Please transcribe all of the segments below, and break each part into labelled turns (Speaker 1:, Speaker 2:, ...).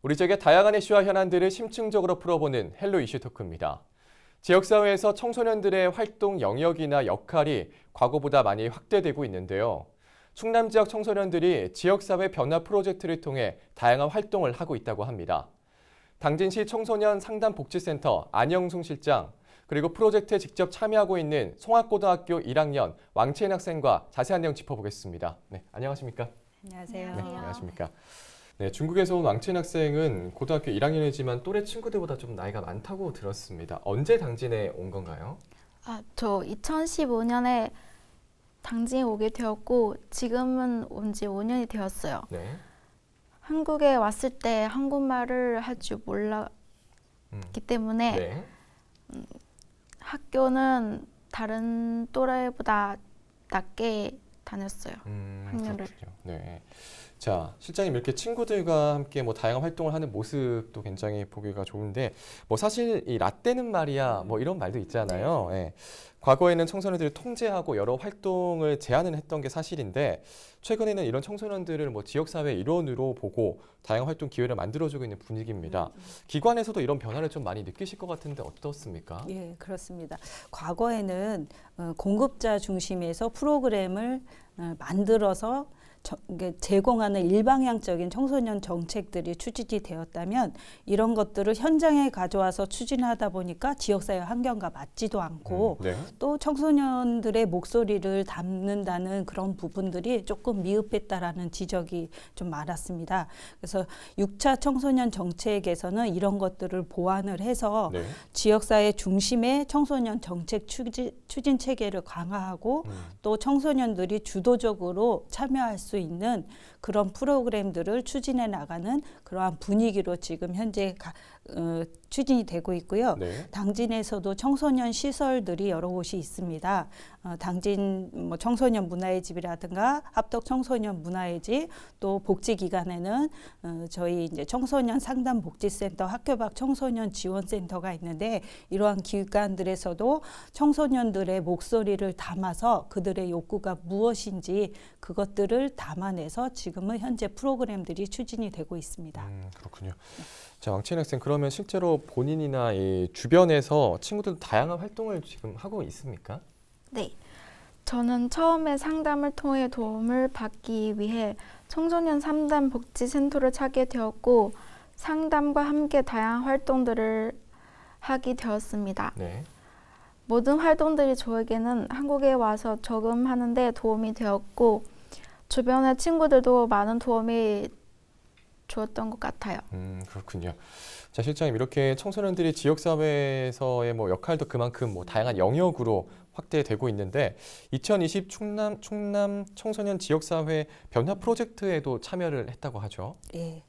Speaker 1: 우리 지역의 다양한 이슈와 현안들을 심층적으로 풀어보는 헬로 이슈 토크입니다. 지역사회에서 청소년들의 활동 영역이나 역할이 과거보다 많이 확대되고 있는데요. 충남 지역 청소년들이 지역사회 변화 프로젝트를 통해 다양한 활동을 하고 있다고 합니다. 당진시 청소년 상담복지센터 안영숙 실장, 그리고 프로젝트에 직접 참여하고 있는 송악고등학교 1학년 왕채인 학생과 자세한 내용 짚어보겠습니다. 네, 안녕하십니까?
Speaker 2: 안녕하세요.
Speaker 1: 네, 안녕하십니까? 네, 중국에서 온 왕채인 학생은 고등학교 1학년이지만 또래 친구들보다 좀 나이가 많다고 들었습니다. 언제 당진에 온 건가요?
Speaker 2: 저 2015년에 당진에 오게 되었고 지금은 온 지 5년이 되었어요.
Speaker 1: 네.
Speaker 2: 한국에 왔을 때 한국말을 할 줄 몰랐기 때문에
Speaker 1: 네.
Speaker 2: 학교는 다른 또래보다 낮게 다녔어요. 학년을.
Speaker 1: 그렇군요. 네. 자, 실장님 이렇게 친구들과 함께 다양한 활동을 하는 모습도 굉장히 보기가 좋은데 사실 이 라떼는 말이야 이런 말도 있잖아요. 예. 과거에는 청소년들을 통제하고 여러 활동을 제한을 했던 게 사실인데 최근에는 이런 청소년들을 지역사회 일원으로 보고 다양한 활동 기회를 만들어주고 있는 분위기입니다. 기관에서도 이런 변화를 좀 많이 느끼실 것 같은데 어떻습니까?
Speaker 3: 예, 그렇습니다. 과거에는 공급자 중심에서 프로그램을 만들어서 제공하는 일방향적인 청소년 정책들이 추진이 되었다면 이런 것들을 현장에 가져와서 추진하다 보니까 지역사회 환경과 맞지도 않고
Speaker 1: 네.
Speaker 3: 또 청소년들의 목소리를 담는다는 그런 부분들이 조금 미흡했다라는 지적이 좀 많았습니다. 그래서 6차 청소년 정책에서는 이런 것들을 보완을 해서
Speaker 1: 네.
Speaker 3: 지역사회 중심의 청소년 정책 추진 체계를 강화하고 또 청소년들이 주도적으로 참여할 수 있는 그런 프로그램들을 추진해 나가는 그러한 분위기로 지금 현재 추진이 되고 있고요.
Speaker 1: 네.
Speaker 3: 당진에서도 청소년 시설들이 여러 곳이 있습니다. 당진 청소년 문화의 집이라든가 합덕 청소년 문화의 집, 또 복지기관에는 저희 이제 청소년 상담복지센터, 학교 밖 청소년 지원센터가 있는데 이러한 기관들에서도 청소년들의 목소리를 담아서 그들의 욕구가 무엇인지 그것들을 담아내서 지금은 현재 프로그램들이 추진이 되고 있습니다.
Speaker 1: 그렇군요. 자, 왕채인 학생, 그러면 실제로 본인이나 이 주변에서 친구들 다양한 활동을 지금 하고 있습니까?
Speaker 2: 네. 저는 처음에 상담을 통해 도움을 받기 위해 청소년 상담 복지센터를 찾게 되었고 상담과 함께 다양한 활동들을 하게 되었습니다.
Speaker 1: 네.
Speaker 2: 모든 활동들이 저에게는 한국에 와서 적응하는 데 도움이 되었고 주변의 친구들도 많은 도움이 주었던 것 같아요.
Speaker 1: 그렇군요. 자, 실장님 이렇게 청소년들이 지역사회에서의 역할도 그만큼 다양한 영역으로 확대되고 있는데 2020 충남 청소년 지역사회 변화 프로젝트에도 참여를 했다고 하죠.
Speaker 3: 예.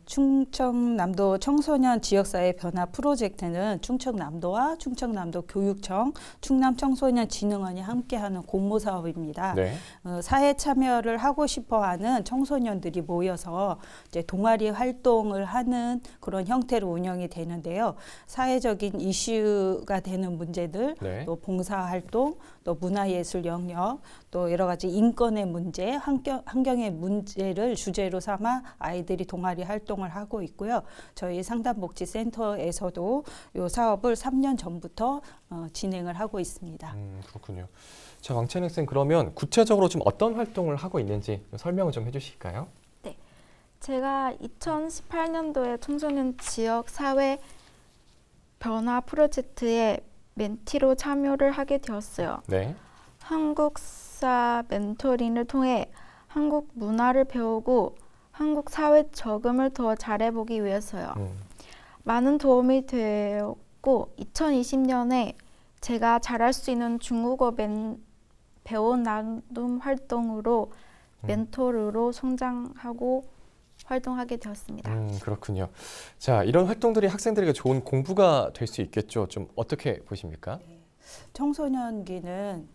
Speaker 3: 충청남도 청소년 지역사회 변화 프로젝트는 충청남도와 충청남도 교육청, 충남청소년진흥원이 함께하는 공모사업입니다.
Speaker 1: 네.
Speaker 3: 사회 참여를 하고 싶어하는 청소년들이 모여서 이제 동아리 활동을 하는 그런 형태로 운영이 되는데요. 사회적인 이슈가 되는 문제들,
Speaker 1: 네.
Speaker 3: 또 봉사활동, 또 문화예술 영역, 또 여러 가지 인권의 문제, 환경의 문제를 주제로 삼아 아이들이 동아리 활동을 하고 있고요. 저희 상담복지센터에서도 이 사업을 3년 전부터 진행을 하고 있습니다.
Speaker 1: 그렇군요. 자, 왕채인 학생, 그러면 구체적으로 좀 어떤 활동을 하고 있는지 설명을 좀 해주실까요?
Speaker 2: 네. 제가 2018년도에 청소년 지역 사회 변화 프로젝트에 멘티로 참여를 하게 되었어요.
Speaker 1: 네.
Speaker 2: 한국사 멘토링을 통해 한국 문화를 배우고 한국 사회 적응을 더 잘해보기 위해서요. 많은 도움이 되었고 2020년에 제가 잘할 수 있는 중국어 배운 나눔 활동으로 멘토르로 성장하고 활동하게 되었습니다.
Speaker 1: 그렇군요. 자, 이런 활동들이 학생들에게 좋은 공부가 될 수 있겠죠. 좀 어떻게 보십니까?
Speaker 3: 청소년기는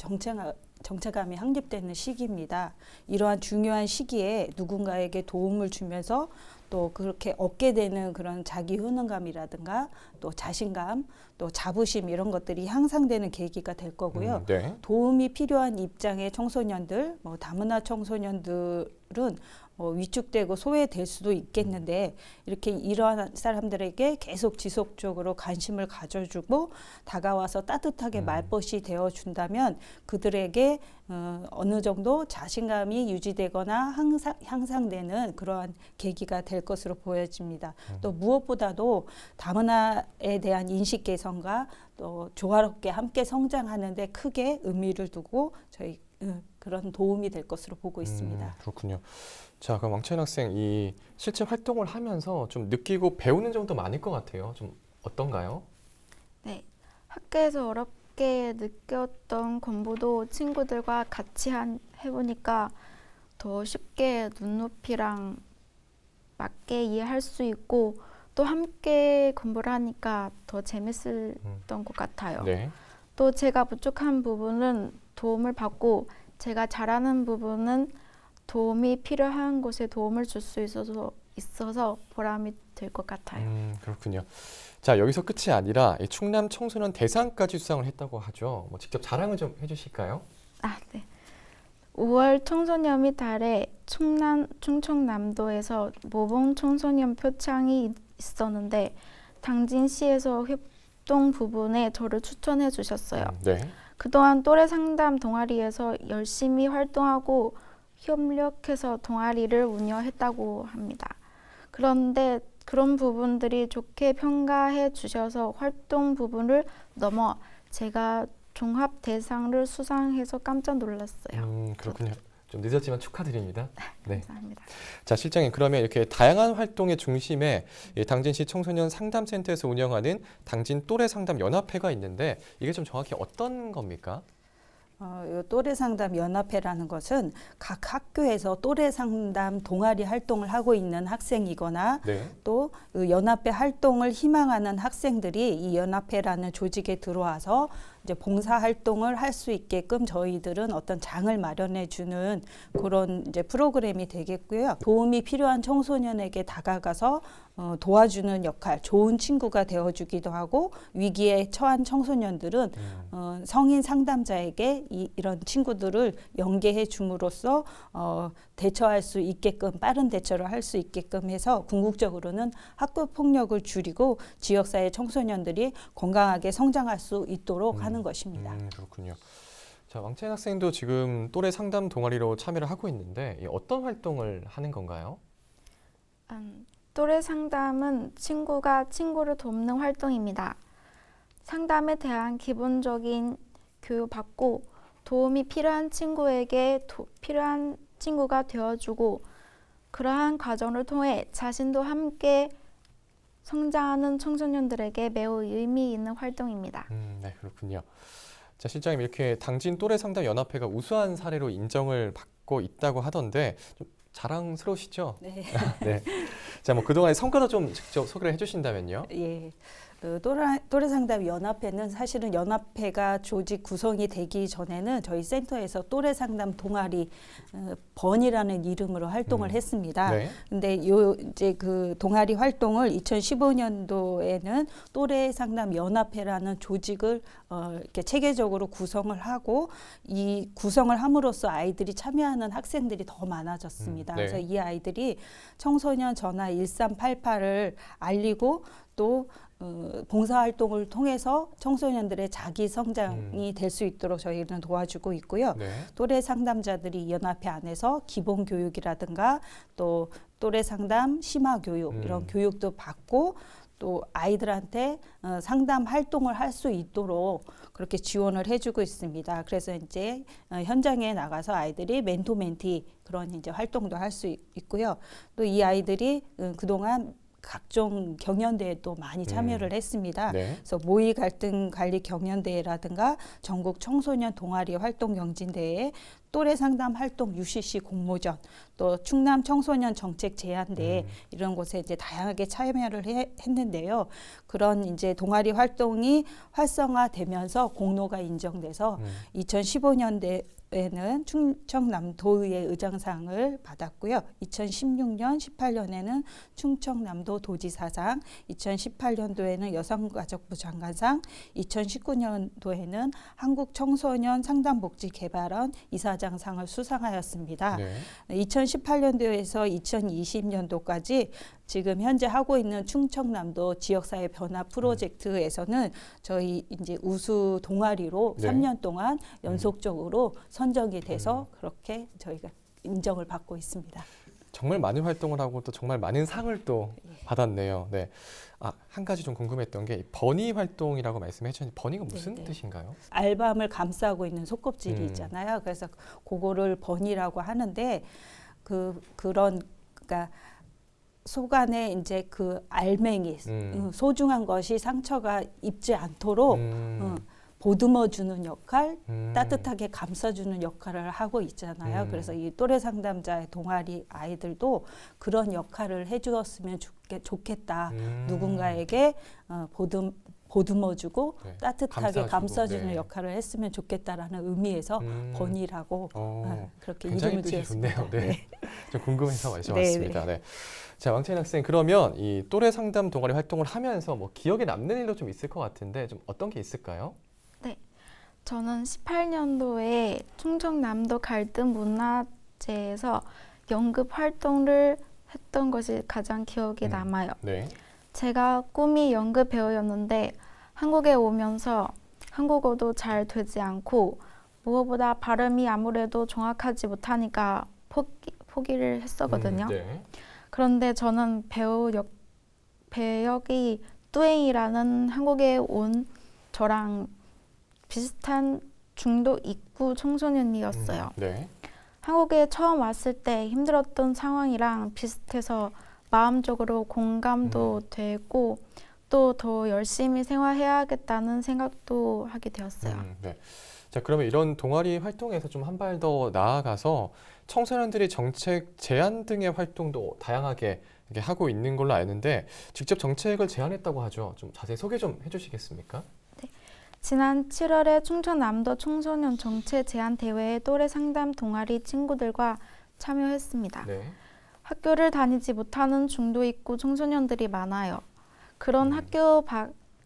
Speaker 3: 정체감이 확립되는 시기입니다. 이러한 중요한 시기에 누군가에게 도움을 주면서 또 그렇게 얻게 되는 그런 자기 효능감이라든가 또 자신감, 또 자부심 이런 것들이 향상되는 계기가 될 거고요.
Speaker 1: 네.
Speaker 3: 도움이 필요한 입장의 청소년들, 다문화 청소년들은 위축되고 소외될 수도 있겠는데 이렇게 이러한 사람들에게 계속 지속적으로 관심을 가져주고 다가와서 따뜻하게 말벗이 되어준다면 그들에게 어느 정도 자신감이 유지되거나 향상되는 그러한 계기가 될 것으로 보여집니다. 또 무엇보다도 다문화에 대한 인식 개선과 또 조화롭게 함께 성장하는 데 크게 의미를 두고 저희 그런 도움이 될 것으로 보고 있습니다.
Speaker 1: 그렇군요. 자, 그럼 왕채연 학생, 이 실제 활동을 하면서 좀 느끼고 배우는 점도 많을 것 같아요. 좀 어떤가요?
Speaker 2: 네, 학교에서 어렵게 느꼈던 공부도 친구들과 같이 해보니까 더 쉽게 눈높이랑 맞게 이해할 수 있고 또 함께 공부를 하니까 더 재밌었던 것 같아요.
Speaker 1: 네.
Speaker 2: 또 제가 부족한 부분은 도움을 받고 제가 잘하는 부분은 도움이 필요한 곳에 도움을 줄 수 있어서 보람이 될 것 같아요.
Speaker 1: 그렇군요. 자, 여기서 끝이 아니라 이 충남 청소년 대상까지 수상을 했다고 하죠. 뭐 직접 자랑을 좀 해주실까요?
Speaker 2: 아, 네. 5월 청소년 및 달에 충청남도에서 모범 청소년 표창이 있었는데 당진시에서 협동 부분에 저를 추천해 주셨어요.
Speaker 1: 네.
Speaker 2: 그동안 또래 상담 동아리에서 열심히 활동하고 협력해서 동아리를 운영했다고 합니다. 그런데 그런 부분들이 좋게 평가해 주셔서 활동 부분을 넘어 제가 종합 대상을 수상해서 깜짝 놀랐어요.
Speaker 1: 그렇군요. 좀 늦었지만 축하드립니다. 네.
Speaker 2: 감사합니다.
Speaker 1: 자, 실장님, 그러면 이렇게 다양한 활동의 중심에 당진시 청소년 상담센터에서 운영하는 당진 또래 상담 연합회가 있는데 이게 좀 정확히 어떤 겁니까?
Speaker 3: 요 또래 상담 연합회라는 것은 각 학교에서 또래 상담 동아리 활동을 하고 있는 학생이거나
Speaker 1: 네.
Speaker 3: 또 그 연합회 활동을 희망하는 학생들이 이 연합회라는 조직에 들어와서 이제 봉사 활동을 할 수 있게끔 저희들은 어떤 장을 마련해 주는 그런 이제 프로그램이 되겠고요. 도움이 필요한 청소년에게 다가가서 도와주는 역할, 좋은 친구가 되어주기도 하고 위기에 처한 청소년들은 성인 상담자에게 이런 친구들을 연계해 줌으로써 대처할 수 있게끔 빠른 대처를 할 수 있게끔 해서 궁극적으로는 학교 폭력을 줄이고 지역사회 청소년들이 건강하게 성장할 수 있도록 하는 것입니다.
Speaker 1: 그렇군요. 자, 왕채연 학생도 지금 또래 상담 동아리로 참여를 하고 있는데 어떤 활동을 하는 건가요?
Speaker 2: 또래 상담은 친구가 친구를 돕는 활동입니다. 상담에 대한 기본적인 교육받고 도움이 필요한 친구에게 필요한 친구가 되어주고 그러한 과정을 통해 자신도 함께 성장하는 청소년들에게 매우 의미 있는 활동입니다.
Speaker 1: 네, 그렇군요. 자, 실장님, 이렇게 당진 또래 상담 연합회가 우수한 사례로 인정을 받고 있다고 하던데 좀 자랑스러우시죠?
Speaker 3: 네.
Speaker 1: 네. 자, 뭐 그동안의 성과도 좀 직접 소개를 해주신다면요?
Speaker 3: 예. 또래 상담 연합회는 사실은 연합회가 조직 구성이 되기 전에는 저희 센터에서 또래 상담 동아리 번이라는 이름으로 활동을 했습니다.
Speaker 1: 네.
Speaker 3: 근데 이제 그 동아리 활동을 2015년도에는 또래 상담 연합회라는 조직을 이렇게 체계적으로 구성을 하고 이 구성을 함으로써 아이들이 참여하는 학생들이 더 많아졌습니다.
Speaker 1: 네.
Speaker 3: 그래서 이 아이들이 청소년 전화 1388을 알리고 또 봉사활동을 통해서 청소년들의 자기 성장이 될 수 있도록 저희는 도와주고 있고요.
Speaker 1: 네.
Speaker 3: 또래 상담자들이 이 연합회 안에서 기본 교육이라든가 또 또래 상담 심화 교육 이런 교육도 받고 또 아이들한테 상담 활동을 할 수 있도록 그렇게 지원을 해주고 있습니다. 그래서 이제 현장에 나가서 아이들이 멘토 멘티 그런 이제 활동도 할 수 있고요. 또 이 아이들이 그동안 각종 경연대회도 많이 참여를 했습니다.
Speaker 1: 네.
Speaker 3: 그래서 모의 갈등 관리 경연대회라든가 전국 청소년 동아리 활동 경진대회, 또래 상담 활동 UCC 공모전, 또 충남 청소년 정책 제안대회 이런 곳에 이제 다양하게 참여를 했는데요. 그런 이제 동아리 활동이 활성화되면서 공로가 인정돼서 2015년대 2016년도에는 충청남도의회 의장상을 받았고요. 2016년, 18년에는 충청남도 도지사상, 2018년도에는 여성가족부 장관상, 2019년도에는 한국청소년 상담복지개발원 이사장상을 수상하였습니다.
Speaker 1: 네.
Speaker 3: 2018년도에서 2020년도까지 지금 현재 하고 있는 충청남도 지역사회 변화 프로젝트에서는 저희 이제 우수 동아리로
Speaker 1: 네.
Speaker 3: 3년 동안 연속적으로 선정이 돼서 그렇게 저희가 인정을 받고 있습니다.
Speaker 1: 정말 많은 활동을 하고 또 정말 많은 상을 또 받았네요. 네. 한 가지 좀 궁금했던 게 버니 활동이라고 말씀해 주셨는데 버니가 무슨
Speaker 3: 네네.
Speaker 1: 뜻인가요?
Speaker 3: 알밤을 감싸고 있는 속껍질이
Speaker 1: 음.
Speaker 3: 있잖아요. 그래서 그거를 버니라고 하는데 그러니까 속 안에 이제 그 알맹이 소중한 것이 상처가 입지 않도록 보듬어 주는 역할, 따뜻하게 감싸주는 역할을 하고 있잖아요. 그래서 이 또래 상담자의 동아리 아이들도 그런 역할을 해주었으면 좋겠다. 누군가에게 보듬어주고
Speaker 1: 네.
Speaker 3: 따뜻하게 감싸주는
Speaker 1: 네. 역할을
Speaker 3: 역할을 했으면 좋겠다라는 의미에서 버니라고 그렇게
Speaker 1: 굉장히
Speaker 3: 이름을
Speaker 1: 뜻이
Speaker 3: 지었습니다.
Speaker 1: 좋네요. 네.
Speaker 3: 네.
Speaker 1: 좀 궁금해서 여쭤봤습니다. 네. 자, 왕채인 학생, 그러면 이 또래 상담 동아리 활동을 하면서 뭐 기억에 남는 일도 좀 있을 것 같은데 좀 어떤 게 있을까요?
Speaker 2: 저는 18년도에 충청남도 갈등 문화제에서 연극 활동을 했던 것이 가장 기억에 남아요.
Speaker 1: 네.
Speaker 2: 제가 꿈이 연극 배우였는데 한국에 오면서 한국어도 잘 되지 않고 무엇보다 발음이 아무래도 정확하지 못하니까 포기를 했었거든요.
Speaker 1: 네.
Speaker 2: 그런데 저는 배역이 뚜앵이라는 한국에 온 저랑 비슷한 중도 입구 청소년이었어요.
Speaker 1: 네.
Speaker 2: 한국에 처음 왔을 때 힘들었던 상황이랑 비슷해서 마음적으로 공감도 되고 또 더 열심히 생활해야겠다는 생각도 하게 되었어요.
Speaker 1: 네. 자, 그러면 이런 동아리 활동에서 좀 한 발 더 나아가서 청소년들이 정책 제안 등의 활동도 다양하게 이렇게 하고 있는 걸로 아는데 직접 정책을 제안했다고 하죠. 좀 자세히 소개 좀 해주시겠습니까?
Speaker 2: 지난 7월에 충청남도 청소년 정책 제안 대회에 또래 상담 동아리 친구들과 참여했습니다.
Speaker 1: 네.
Speaker 2: 학교를 다니지 못하는 중도 입구 청소년들이 많아요. 그런 학교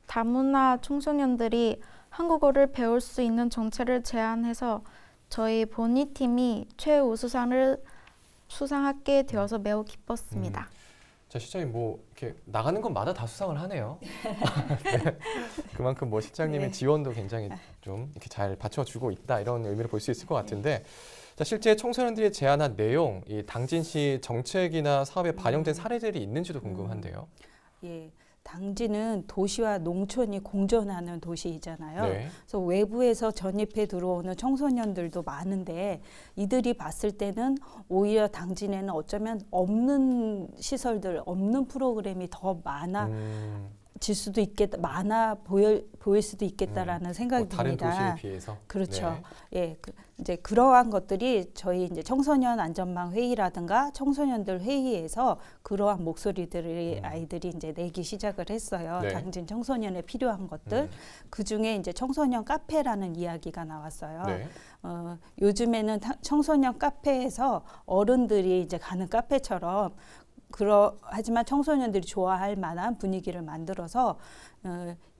Speaker 2: 다문화 청소년들이 한국어를 배울 수 있는 정책을 제안해서 저희 버니 팀이 최우수상을 수상하게 되어서 매우 기뻤습니다.
Speaker 1: 자, 실장님 뭐 이렇게 나가는 것마다 다 수상을 하네요. 네. 그만큼 뭐 실장님의
Speaker 3: 네.
Speaker 1: 지원도 굉장히 좀 이렇게 잘 받쳐주고 있다 이런 의미를 볼 수 있을 것 같은데, 자, 실제 청소년들이 제안한 내용, 이 당진시 정책이나 사업에 반영된 사례들이 있는지도 궁금한데요.
Speaker 3: 예. 당진은 도시와 농촌이 공존하는 도시이잖아요.
Speaker 1: 네.
Speaker 3: 그래서 외부에서 전입해 들어오는 청소년들도 많은데 이들이 봤을 때는 오히려 당진에는 어쩌면 없는 시설들, 없는 프로그램이 더 많아질 수도 있겠다, 많아 보일 수도 있겠다라는 생각이
Speaker 1: 뭐 다른
Speaker 3: 듭니다.
Speaker 1: 도시에 비해서.
Speaker 3: 그렇죠.
Speaker 1: 네.
Speaker 3: 예, 이제 그러한 것들이 저희 이제 청소년 안전망 회의라든가 청소년들 회의에서 그러한 목소리들을 아이들이 이제 내기 시작을 했어요.
Speaker 1: 네.
Speaker 3: 당진 청소년에 필요한 것들. 그 중에 이제 청소년 카페라는 이야기가 나왔어요.
Speaker 1: 네.
Speaker 3: 요즘에는 청소년 카페에서 어른들이 이제 가는 카페처럼 하지만 청소년들이 좋아할 만한 분위기를 만들어서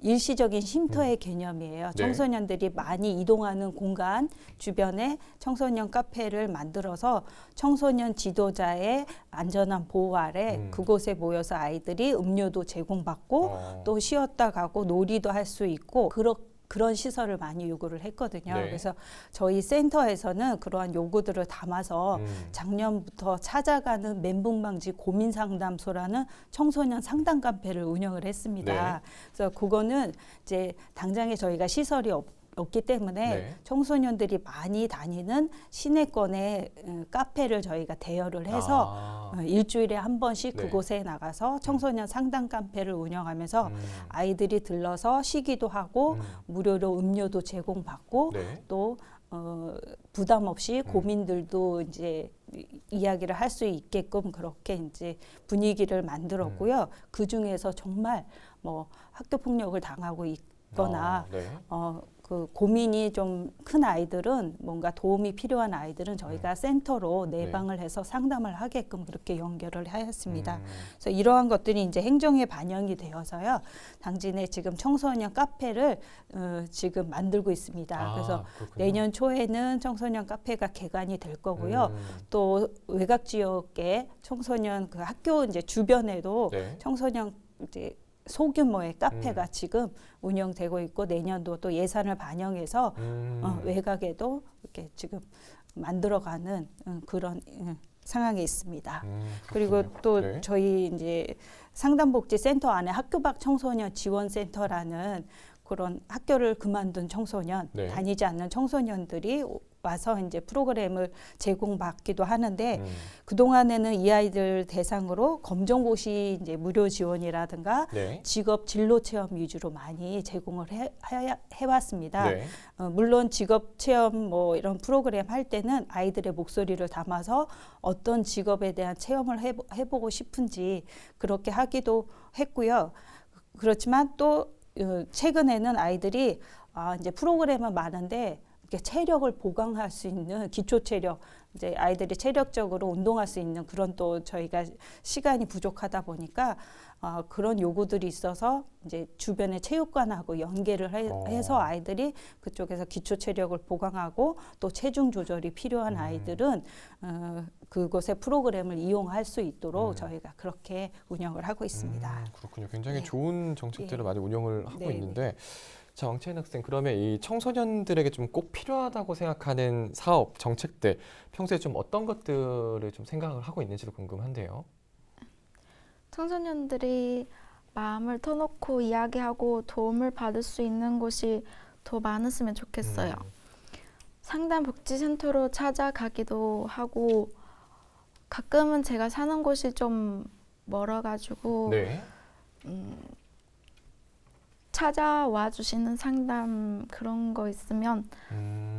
Speaker 3: 일시적인 쉼터의 개념이에요.
Speaker 1: 네.
Speaker 3: 청소년들이 많이 이동하는 공간 주변에 청소년 카페를 만들어서 청소년 지도자의 안전한 보호 아래 그곳에 모여서 아이들이 음료도 제공받고 또 쉬었다 가고 놀이도 할 수 있고 그런 시설을 많이 요구를 했거든요.
Speaker 1: 네.
Speaker 3: 그래서 저희 센터에서는 그러한 요구들을 담아서 작년부터 찾아가는 멘붕방지 고민상담소라는 청소년 상담 카페를 운영을 했습니다.
Speaker 1: 네.
Speaker 3: 그래서 그거는 이제 당장에 저희가 시설이 없기 때문에
Speaker 1: 네.
Speaker 3: 청소년들이 많이 다니는 시내권의 카페를 저희가 대여를 해서 일주일에 한 번씩
Speaker 1: 네.
Speaker 3: 그곳에 나가서 청소년 상담 카페를 운영하면서 아이들이 들러서 쉬기도 하고 무료로 음료도 제공받고
Speaker 1: 네.
Speaker 3: 또 부담 없이 고민들도 이제 이야기를 할 수 있게끔 그렇게 이제 분위기를 만들었고요. 그 중에서 정말 뭐 학교 폭력을 당하고 있거나
Speaker 1: 네.
Speaker 3: 그 고민이 좀 큰 아이들은 뭔가 도움이 필요한 아이들은 저희가 센터로 내방을 해서 상담을 하게끔 그렇게 연결을 하였습니다. 그래서 이러한 것들이 이제 행정에 반영이 되어서요. 당진에 지금 청소년 카페를 지금 만들고 있습니다. 그래서
Speaker 1: 그렇군요.
Speaker 3: 내년 초에는 청소년 카페가 개관이 될 거고요. 또 외곽 지역의 청소년 그 학교 이제 주변에도
Speaker 1: 네.
Speaker 3: 청소년 이제 소규모의 카페가 지금 운영되고 있고 내년도 또 예산을 반영해서 외곽에도 이렇게 지금 만들어가는 그런 상황에 있습니다. 그리고 또
Speaker 1: 네.
Speaker 3: 저희 이제 상담복지센터 안에 학교 밖 청소년 지원센터라는 그런 학교를 그만둔 청소년,
Speaker 1: 네.
Speaker 3: 다니지 않는 청소년들이 와서 이제 프로그램을 제공받기도 하는데 그동안에는 이 아이들 대상으로 검정고시 이제 무료 지원이라든가
Speaker 1: 네.
Speaker 3: 직업 진로 체험 위주로 많이 제공을 해왔습니다.
Speaker 1: 네.
Speaker 3: 물론 직업 체험 뭐 이런 프로그램 할 때는 아이들의 목소리를 담아서 어떤 직업에 대한 체험을 해보고 싶은지 그렇게 하기도 했고요. 그렇지만 또 최근에는 아이들이 이제 프로그램은 많은데 이렇게 체력을 보강할 수 있는 기초 체력, 이제 아이들이 체력적으로 운동할 수 있는 그런 또 저희가 시간이 부족하다 보니까 그런 요구들이 있어서 이제 주변의 체육관하고 연계를 해서 아이들이 그쪽에서 기초 체력을 보강하고 또 체중 조절이 필요한 아이들은 그곳의 프로그램을 이용할 수 있도록 저희가 그렇게 운영을 하고 있습니다.
Speaker 1: 그렇군요. 굉장히
Speaker 3: 네.
Speaker 1: 좋은 정책들을 많이 운영을 하고
Speaker 3: 네.
Speaker 1: 있는데 자, 왕채인 학생, 그러면 이 청소년들에게 좀 꼭 필요하다고 생각하는 사업, 정책들 평소에 좀 어떤 것들을 좀 생각을 하고 있는지도 궁금한데요.
Speaker 2: 청소년들이 마음을 터놓고 이야기하고 도움을 받을 수 있는 곳이 더 많았으면 좋겠어요. 상담복지센터로 찾아가기도 하고 가끔은 제가 사는 곳이 좀 멀어가지고
Speaker 1: 네.
Speaker 2: 찾아와 주시는 상담 그런 거 있으면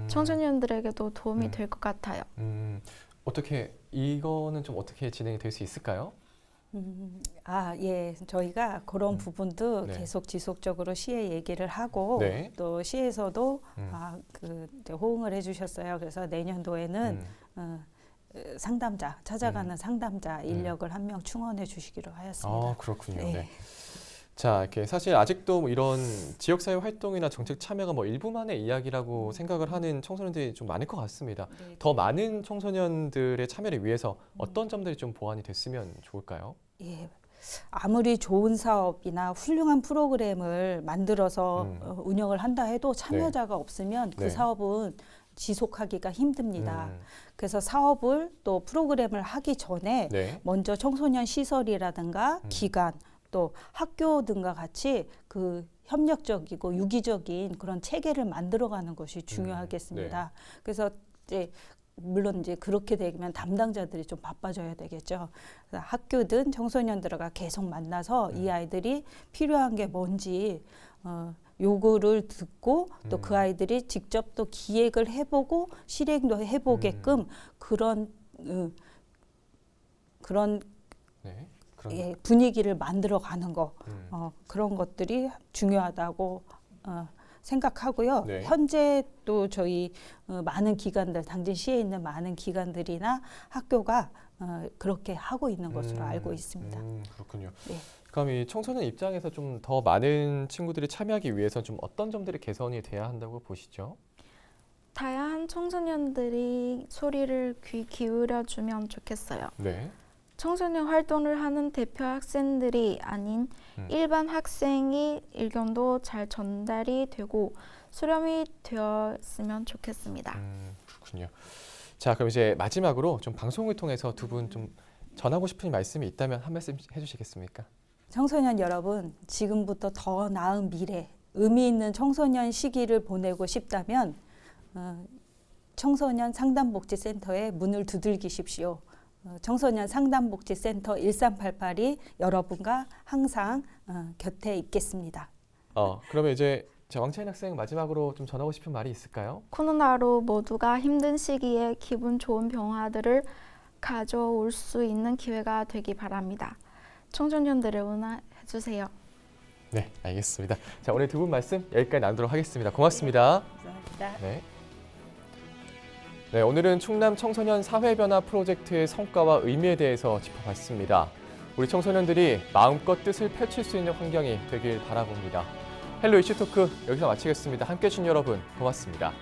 Speaker 2: 청소년들에게도 도움이 될 것 같아요.
Speaker 1: 어떻게 이거는 좀 어떻게 진행이 될 수 있을까요?
Speaker 3: 예. 저희가 그런 부분도
Speaker 1: 네.
Speaker 3: 계속 지속적으로 시에 얘기를 하고
Speaker 1: 네.
Speaker 3: 또 시에서도 이제 호응을 해주셨어요. 그래서 내년도에는 상담자, 찾아가는 상담자 인력을 한 명 충원해 주시기로 하였습니다.
Speaker 1: 그렇군요.
Speaker 3: 네.
Speaker 1: 네. 자, 이렇게 사실 아직도 뭐 이런 지역사회 활동이나 정책 참여가 뭐 일부만의 이야기라고 생각을 하는 청소년들이 좀 많을 것 같습니다.
Speaker 3: 네.
Speaker 1: 더 많은 청소년들의 참여를 위해서 어떤 점들이 좀 보완이 됐으면 좋을까요?
Speaker 3: 예. 아무리 좋은 사업이나 훌륭한 프로그램을 만들어서 운영을 한다 해도 참여자가 없으면 그
Speaker 1: 네.
Speaker 3: 사업은 지속하기가 힘듭니다. 그래서 사업을 또 프로그램을 하기 전에
Speaker 1: 네.
Speaker 3: 먼저 청소년 시설이라든가 기관 또 학교 등과 같이 그 협력적이고 유기적인 그런 체계를 만들어가는 것이 중요하겠습니다. 그래서 이제 물론 이제 그렇게 되면 담당자들이 좀 바빠져야 되겠죠. 그래서 학교든 청소년들과 계속 만나서 이 아이들이 필요한 게 뭔지 요구를 듣고 또 그 아이들이 직접 또 기획을 해보고 실행도 해보게끔 그런
Speaker 1: 네.
Speaker 3: 분위기를 만들어가는 거 그런 것들이 중요하다고 생각하고요.
Speaker 1: 네.
Speaker 3: 현재 또 저희 많은 기관들, 당진시에 있는 많은 기관들이나 학교가 그렇게 하고 있는 것으로 알고 있습니다.
Speaker 1: 그렇군요.
Speaker 3: 네.
Speaker 1: 그럼 이 청소년 입장에서 좀 더 많은 친구들이 참여하기 위해서 좀 어떤 점들이 개선이 돼야 한다고 보시죠?
Speaker 2: 다양한 청소년들이 소리를 귀 기울여주면 좋겠어요.
Speaker 1: 네.
Speaker 2: 청소년 활동을 하는 대표 학생들이 아닌 일반 학생이 의견도 잘 전달이 되고 수렴이 되었으면 좋겠습니다.
Speaker 1: 그렇군요. 자, 그럼 이제 마지막으로 좀 방송을 통해서 두 분 좀 전하고 싶은 말씀이 있다면 한 말씀 해주시겠습니까?
Speaker 3: 청소년 여러분, 지금부터 더 나은 미래, 의미 있는 청소년 시기를 보내고 싶다면 청소년 상담복지센터에 문을 두들기십시오. 청소년 상담복지센터 1388이 여러분과 항상 곁에 있겠습니다.
Speaker 1: 그러면 이제 왕채인 학생 마지막으로 좀 전하고 싶은 말이 있을까요?
Speaker 2: 코로나로 모두가 힘든 시기에 기분 좋은 변화들을 가져올 수 있는 기회가 되기 바랍니다. 청소년들을 응원해 주세요.
Speaker 1: 네, 알겠습니다. 자, 오늘 두 분 말씀 여기까지 나누도록 하겠습니다. 고맙습니다.
Speaker 3: 감사합니다.
Speaker 1: 네. 네, 오늘은 충남 청소년 사회변화 프로젝트의 성과와 의미에 대해서 짚어봤습니다. 우리 청소년들이 마음껏 뜻을 펼칠 수 있는 환경이 되길 바라봅니다. 헬로 이슈 토크 여기서 마치겠습니다. 함께해 주신 여러분 고맙습니다.